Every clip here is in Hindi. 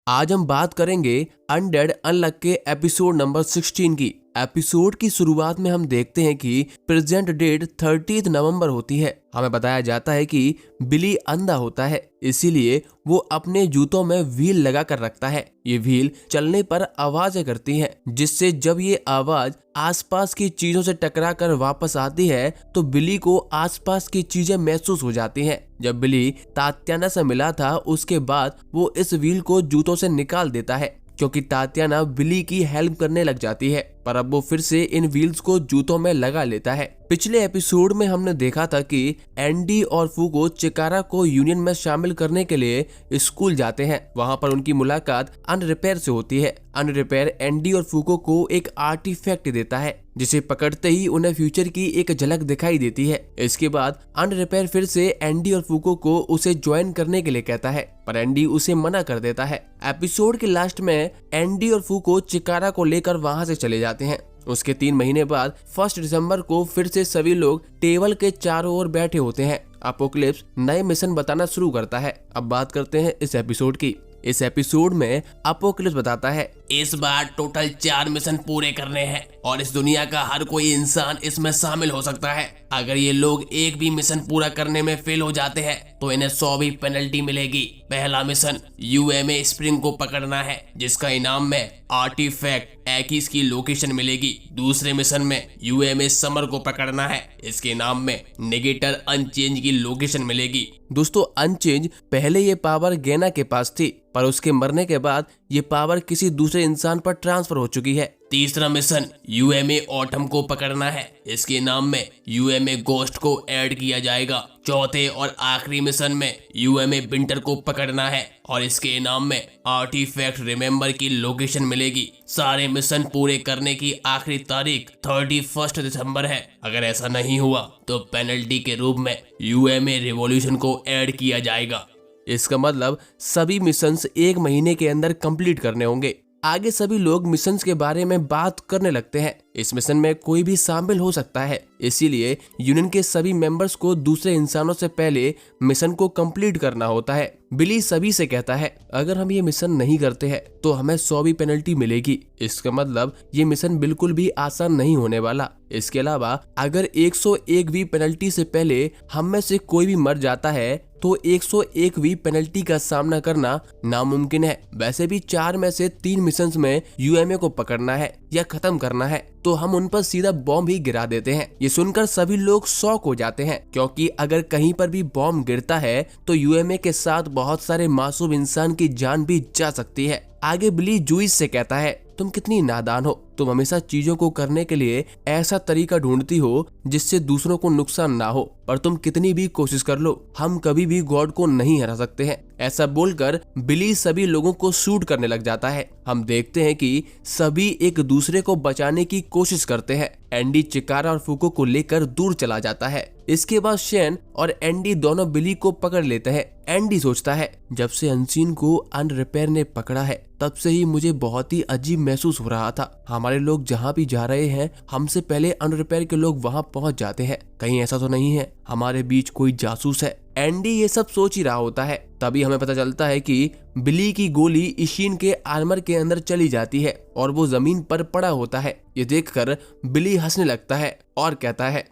आज हम बात करेंगे अनडेड अनलक के एपिसोड नंबर 16 की। एपिसोड की शुरुआत में हम देखते हैं कि प्रेजेंट डेट 30 नवंबर होती है। हमें बताया जाता है कि बिली अंधा होता है, इसीलिए वो अपने जूतों में व्हील लगा कर रखता है। ये व्हील चलने पर आवाजें करती हैं, जिससे जब ये आवाज आसपास की चीजों से टकरा कर वापस आती है तो बिली को आसपास की चीजें महसूस हो जाती हैं। जब बिली तात्याना से मिला था उसके बाद वो इस व्हील को जूतों से निकाल देता है, क्योंकि तात्याना बिली की हेल्प करने लग जाती है। पर अब वो फिर से इन व्हील्स को जूतों में लगा लेता है। पिछले एपिसोड में हमने देखा था कि एंडी और फूको चिकारा को यूनियन में शामिल करने के लिए स्कूल जाते हैं। वहां पर उनकी मुलाकात अनरिपेयर से होती है। अनरिपेयर एंडी और फूको को एक आर्टिफैक्ट देता है, जिसे पकड़ते ही उन्हें फ्यूचर की एक झलक दिखाई देती है। इसके बाद अनरिपेयर फिर से एंडी और फूको को उसे ज्वाइन करने के लिए कहता है, पर एंडी उसे मना कर देता है। एपिसोड के लास्ट में एंडी और फूको चिकारा को लेकर वहां से चले जाते हैं। उसके 3 महीने बाद 1 दिसंबर को फिर से सभी लोग टेबल के चारों ओर बैठे होते हैं। अपोकलिप्स नए मिशन बताना शुरू करता है। अब बात करते हैं इस एपिसोड की। इस एपिसोड में अपोकलिप्स बताता है, इस बार टोटल 4 मिशन पूरे करने हैं और इस दुनिया का हर कोई इंसान इसमें शामिल हो सकता है। अगर ये लोग एक भी मिशन पूरा करने में फेल हो जाते हैं तो इन्हें 100 पेनल्टी मिलेगी। पहला मिशन यूएमए स्प्रिंग को पकड़ना है, जिसका इनाम में आर्टिफैक्ट एक्कीस की लोकेशन मिलेगी। दूसरे मिशन में यूएमए समर को पकड़ना है, इसके नाम में नेगेटर अनचेंज की लोकेशन मिलेगी। दोस्तों, अनचेंज पहले ये पावर गेना के पास थी, पर उसके मरने के बाद ये पावर किसी दूसरे इंसान पर ट्रांसफर हो चुकी है। तीसरा मिशन यूएमए ऑटम को पकड़ना है, इसके नाम में यूएमए गोस्ट को ऐड किया जाएगा। चौथे और आखिरी मिशन में यूएमए विंटर को पकड़ना है और इसके इनाम में आर्टिफैक्ट रिमेंबर की लोकेशन मिलेगी। सारे मिशन पूरे करने की आखिरी तारीख 31 दिसंबर है। अगर ऐसा नहीं हुआ तो पेनल्टी के रूप में यूएमए रिवॉल्यूशन को ऐड किया जाएगा। इसका मतलब सभी मिशंस 1 महीने के अंदर कंप्लीट करने होंगे। आगे सभी लोग मिशंस के बारे में बात करने लगते हैं। इस मिशन में कोई भी शामिल हो सकता है, इसीलिए यूनियन के सभी मेंबर्स को दूसरे इंसानों से पहले मिशन को कंप्लीट करना होता है। बिली सभी से कहता है, अगर हम ये मिशन नहीं करते हैं तो हमें 100 पेनल्टी मिलेगी। इसका मतलब ये मिशन बिल्कुल भी आसान नहीं होने वाला। इसके अलावा अगर 101वीं पेनल्टी से पहले हम में से कोई भी मर जाता है तो 101वीं पेनल्टी का सामना करना नामुमकिन है। वैसे भी 4 में से 3 मिशंस में यूएमए को पकड़ना है या खत्म करना है, तो हम उन पर सीधा बॉम्ब ही गिरा देते हैं। ये सुनकर सभी लोग शॉक हो जाते हैं, क्योंकि अगर कहीं पर भी बॉम्ब गिरता है तो यूएमए के साथ बहुत सारे मासूम इंसान की जान भी जा सकती है। आगे बिली जूइस से कहता है, तुम कितनी नादान हो। तुम हमेशा चीजों को करने के लिए ऐसा तरीका ढूंढती हो जिससे दूसरों को नुकसान ना हो, पर तुम कितनी भी कोशिश कर लो, हम कभी भी गॉड को नहीं हरा सकते हैं। ऐसा बोलकर बिली सभी लोगों को शूट करने लग जाता है। हम देखते हैं कि सभी एक दूसरे को बचाने की कोशिश करते हैं। एंडी चिकारा और फूको को लेकर दूर चला जाता है। इसके बाद शेन और एंडी दोनों बिली को पकड़ लेते हैं। एंडी सोचता है, जब से अनसीन को अनरिपेयर ने पकड़ा है तब से ही मुझे बहुत ही अजीब महसूस हो रहा था। हमारे लोग जहाँ भी जा रहे हैं हमसे पहले अनरिपेयर के लोग वहाँ पहुँच जाते हैं। कहीं ऐसा तो नहीं है हमारे बीच कोई जासूस है। एंडी ये सब सोच ही रहा होता है। तभी हमें पता चलता है कि बिली की गोली इशीन के आर्मर के अंदर चली जाती है और वो जमीन पर पड़ा होता है। ये देखकर बिली हंसने लगता है और कहता है,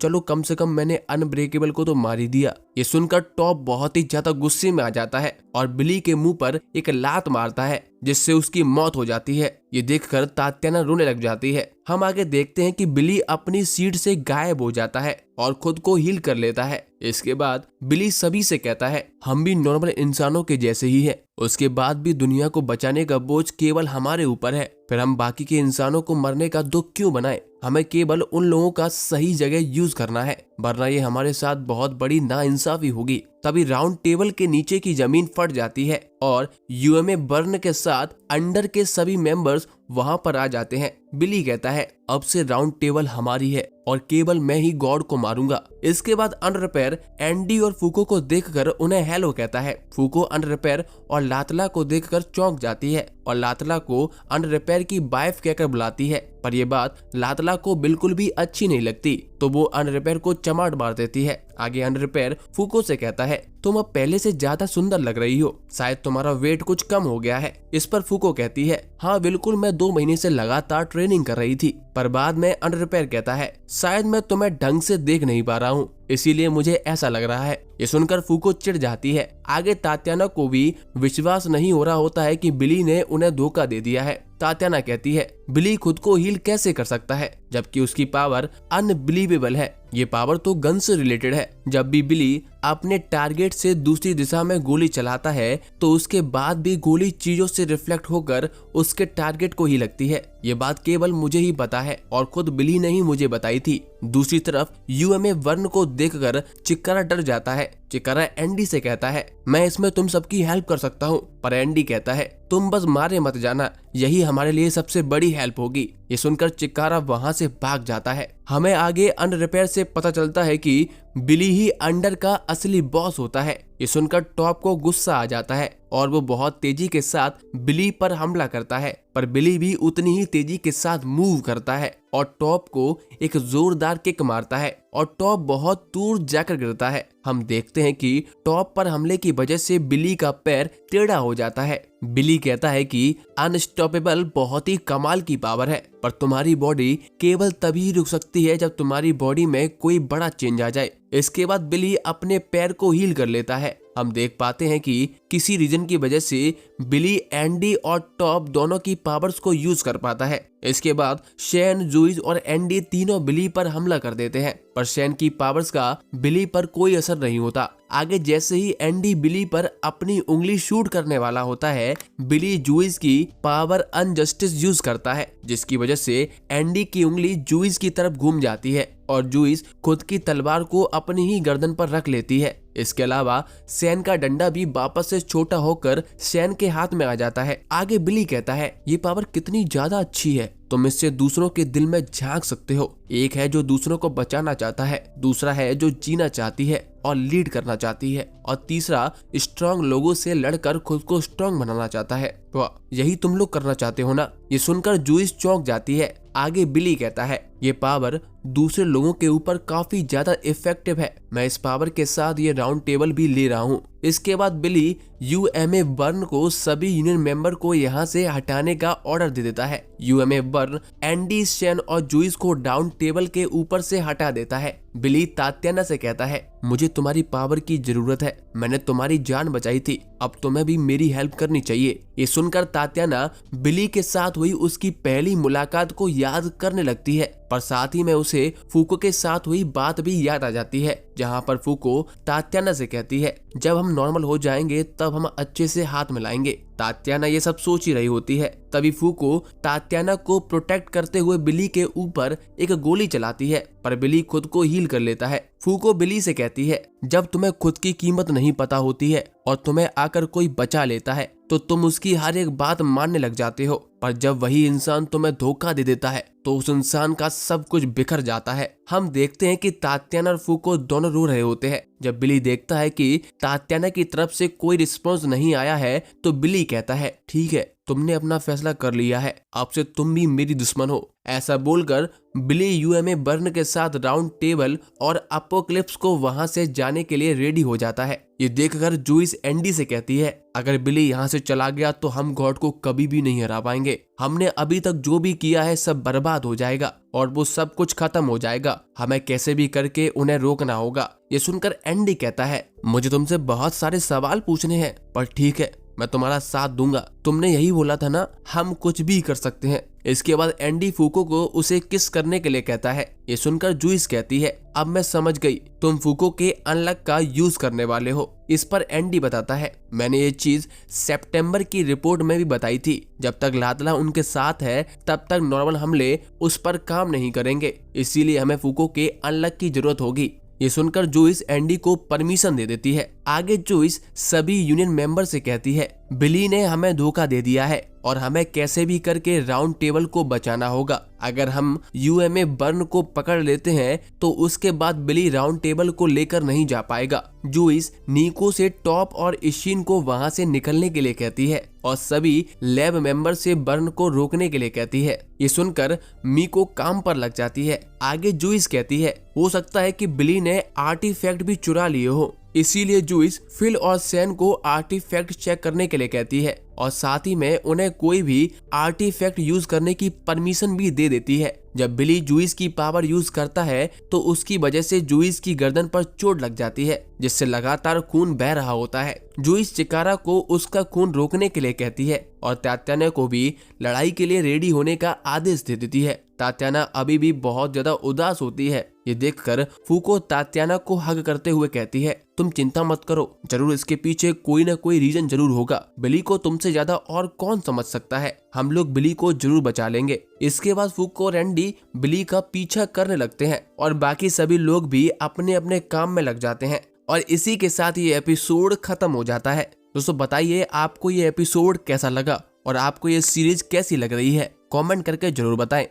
चलो कम से कम मैंने अनब्रेकेबल को तो मार ही दिया। ये सुनकर टॉप बहुत ही ज्यादा गुस्से में आ जाता है और बिली के मुंह पर एक लात मारता है, जिससे उसकी मौत हो जाती है। ये देखकर तात्याना रोने लग जाती है। हम आगे देखते हैं कि बिली अपनी सीट से गायब हो जाता है और खुद को हील कर लेता है। इसके बाद बिली सभी से कहता है, हम भी नॉर्मल इंसानों के जैसे ही हैं। उसके बाद भी दुनिया को बचाने का बोझ केवल हमारे ऊपर है। फिर हम बाकी के इंसानों को मरने का दुख क्यों बनाएं? हमें केवल उन लोगों का सही जगह यूज करना है, वरना ये हमारे साथ बहुत बड़ी नाइंसाफी होगी। तभी राउंड टेबल के नीचे की जमीन फट जाती है और यूएमए बर्न के साथ अंडर के सभी मेंबर्स वहां पर आ जाते हैं। बिली कहता है, अब से राउंड टेबल हमारी है और केवल मैं ही गॉड को मारूंगा। इसके बाद अनरिपेयर एंडी और फूको को देखकर उन्हें हेलो कहता है। फूको अनरिपेयर और लातला को देखकर चौंक जाती है और लातला को अनरिपेयर की वाइफ कहकर बुलाती है, पर यह बात लातला को बिल्कुल भी अच्छी नहीं लगती, तो वो अनरिपेयर को चमाट मार देती है। आगे अंडर रिपेयर फूको से कहता है, तुम अब पहले से ज्यादा सुंदर लग रही हो, शायद तुम्हारा वेट कुछ कम हो गया है। इस पर फूको कहती है, हाँ बिल्कुल, मैं 2 महीने से लगातार ट्रेनिंग कर रही थी। पर बाद में अंडर रिपेयर कहता है, शायद मैं तुम्हें ढंग से देख नहीं पा रहा हूँ, इसीलिए मुझे ऐसा लग रहा है। ये सुनकर फूको चिढ़ जाती है। आगे तात्याना को भी विश्वास नहीं हो रहा होता है कि बिली ने उन्हें धोखा दे दिया है। तात्याना कहती है, बिली खुद को हील कैसे कर सकता है जबकि उसकी पावर अनबिलीवेबल है। ये पावर तो गन से रिलेटेड है। जब भी बिली अपने टारगेट से दूसरी दिशा में गोली चलाता है तो उसके बाद भी गोली चीजों से रिफ्लेक्ट होकर उसके टारगेट को ही लगती है। ये बात केवल मुझे ही पता है और खुद बिली ने ही मुझे बताई थी। दूसरी तरफ यूएमए वर्न को देखकर चिकारा डर जाता है। चिकारा एंडी से कहता है, मैं इसमें तुम सबकी हेल्प कर सकता हूँ। पर एंडी कहता है, तुम बस मारे मत जाना, यही हमारे लिए सबसे बड़ी हेल्प होगी। ये सुनकर चिकारा वहां से भाग जाता है। हमें आगे अंडर रिपेयर से पता चलता है कि बिली ही अंडर का असली बॉस होता है। ये सुनकर टॉप को गुस्सा आ जाता है और वो बहुत तेजी के साथ बिली पर हमला करता है, पर बिली भी उतनी ही तेजी के साथ मूव करता है और टॉप को एक जोरदार किक मारता है और टॉप बहुत दूर जाकर गिरता है। हम देखते हैं कि टॉप पर हमले की वजह से बिली का पैर टेढ़ा हो जाता है। बिली कहता है कि अनस्टॉपेबल बहुत ही कमाल की पावर है, पर तुम्हारी बॉडी केवल तभी रुक सकती है जब तुम्हारी बॉडी में कोई बड़ा चेंज आ जाए। इसके बाद बिली अपने पैर को हील कर लेता है। हम देख पाते हैं कि किसी रीजन की वजह से बिली एंडी और टॉप दोनों की पावर्स को यूज कर पाता है। इसके बाद शैन, जूइस और एंडी तीनों बिली पर हमला कर देते हैं, पर शैन की पावर्स का बिली पर कोई असर नहीं होता। आगे जैसे ही एंडी बिली पर अपनी उंगली शूट करने वाला होता है, बिली जूइस की पावर अनजस्टिस यूज करता है, जिसकी वजह से एंडी की उंगली जूइस की तरफ घूम जाती है और जूइस खुद की तलवार को अपनी ही गर्दन पर रख लेती है। इसके अलावा शैन का डंडा भी वापस से छोटा होकर शैन के हाथ में आ जाता है। आगे बिली कहता है, ये पावर कितनी ज्यादा अच्छी है, तुम इससे दूसरों के दिल में झांक सकते हो। एक है जो दूसरों को बचाना चाहता है, दूसरा है जो जीना चाहती है और लीड करना चाहती है, और तीसरा स्ट्रॉन्ग लोगों से लड़कर खुद को स्ट्रॉन्ग बनाना चाहता है। वाह, यही तुम लोग करना चाहते हो ना। ये सुनकर जूइस चौंक जाती है। आगे बिली कहता है, ये पावर दूसरे लोगों के ऊपर काफी ज्यादा इफेक्टिव है, मैं इस पावर के साथ ये राउंड टेबल भी ले रहा हूँ। इसके बाद बिली यूएमए बर्न को सभी यूनियन मेंबर को यहाँ से हटाने का ऑर्डर दे देता है। यूएमए बर्न एंडी, शैन और जूइस को डाउन टेबल के ऊपर से हटा देता है। बिली तात्याना से कहता है, मुझे तुम्हारी पावर की जरूरत है, मैंने तुम्हारी जान बचाई थी, अब तुम्हें भी मेरी हेल्प करनी चाहिए। ये सुनकर तात्याना बिली के साथ हुई उसकी पहली मुलाकात को याद करने लगती है, पर साथ ही में उसे फूको के साथ हुई बात भी याद आ जाती है, जहाँ पर फूको तात्याना से कहती है, जब हम नॉर्मल हो जाएंगे तब हम अच्छे से हाथ मिलाएंगे। तात्याना ये सब सोच ही रही होती है, तभी फूको तात्याना को प्रोटेक्ट करते हुए बिली के ऊपर एक गोली चलाती है, पर बिली खुद को हील कर लेता है। फूको बिली से कहती है, जब तुम्हें खुद की कीमत नहीं पता होती है और तुम्हें आकर कोई बचा लेता है तो तुम उसकी हर एक बात मानने लग जाते हो, पर जब वही इंसान तुम्हें धोखा दे देता है तो उस इंसान का सब कुछ बिखर जाता है। हम देखते हैं कि तात्याना और फूको दोनों रो रहे होते हैं। जब बिली देखता है कि तात्याना की तरफ से कोई रिस्पॉन्स नहीं आया है तो बिली कहता है, ठीक है, तुमने अपना फैसला कर लिया है, अब से तुम भी मेरी दुश्मन हो। ऐसा बोलकर बिली यूएमए बर्न के साथ राउंड टेबल और अपोक्लिप्स को वहां से जाने के लिए रेडी हो जाता है। ये देखकर जूइस एंडी से कहती है, अगर बिली यहाँ से चला गया तो हम गॉड को कभी भी नहीं हरा पाएंगे, हमने अभी तक जो भी किया है सब बर्बाद हो जाएगा और वो सब कुछ खत्म हो जाएगा, हमें कैसे भी करके उन्हें रोकना होगा। ये सुनकर एंडी कहता है, मुझे तुमसे बहुत सारे सवाल पूछने हैं, पर ठीक है, मैं तुम्हारा साथ दूंगा, तुमने यही बोला था ना, हम कुछ भी कर सकते हैं। इसके बाद एंडी फूको को उसे किस करने के लिए कहता है। ये सुनकर जूइस कहती है, अब मैं समझ गई, तुम फूको के अनलक का यूज करने वाले हो। इस पर एंडी बताता है, मैंने ये चीज सितंबर की रिपोर्ट में भी बताई थी, जब तक लातला उनके साथ है तब तक नॉर्मल हमले उस पर काम नहीं करेंगे, इसीलिए हमें फूको के अनलक की जरूरत होगी। ये सुनकर जूइस एंडी को परमिशन दे देती है। आगे जूइस सभी यूनियन मेंबर से कहती है, बिली ने हमें धोखा दे दिया है और हमें कैसे भी करके राउंड टेबल को बचाना होगा। अगर हम यूएमए बर्न को पकड़ लेते हैं तो उसके बाद बिली राउंड टेबल को लेकर नहीं जा पाएगा। जूइस नीको से टॉप और इशिन को वहां से निकलने के लिए कहती है और सभी लैब मेंबर से बर्न को रोकने के लिए कहती है। ये सुनकर मीको काम पर लग जाती है। आगे जूइस कहती है हो सकता है कि बिली ने आर्टिफैक्ट भी चुरा लिए हो, इसीलिए जूइस फिल और सैन को आर्टिफैक्ट चेक करने के लिए कहती है और साथ ही में उन्हें कोई भी आर्टिफैक्ट यूज करने की परमिशन भी दे देती है। जब बिली जूइस की पावर यूज करता है तो उसकी वजह से जूइस की गर्दन पर चोट लग जाती है, जिससे लगातार खून बह रहा होता है। जूइस चिकारा को उसका खून रोकने के लिए कहती है और तात्याना को भी लड़ाई के लिए रेडी होने का आदेश दे देती है। तात्याना अभी भी बहुत ज्यादा उदास होती है। ये देखकर फूको तात्याना को हग करते हुए कहती है तुम चिंता मत करो, जरूर इसके पीछे कोई ना कोई रीजन जरूर होगा। बिली को तुमसे ज्यादा और कौन समझ सकता है, हम लोग बिली को जरूर बचा लेंगे। इसके बाद फूको और रैंडी बिली का पीछा करने लगते हैं और बाकी सभी लोग भी अपने अपने काम में लग जाते हैं और इसी के साथ ये एपिसोड खत्म हो जाता है। दोस्तों बताइए आपको ये एपिसोड कैसा लगा और आपको ये सीरीज कैसी लग रही है, कमेंट करके जरूर बताएं।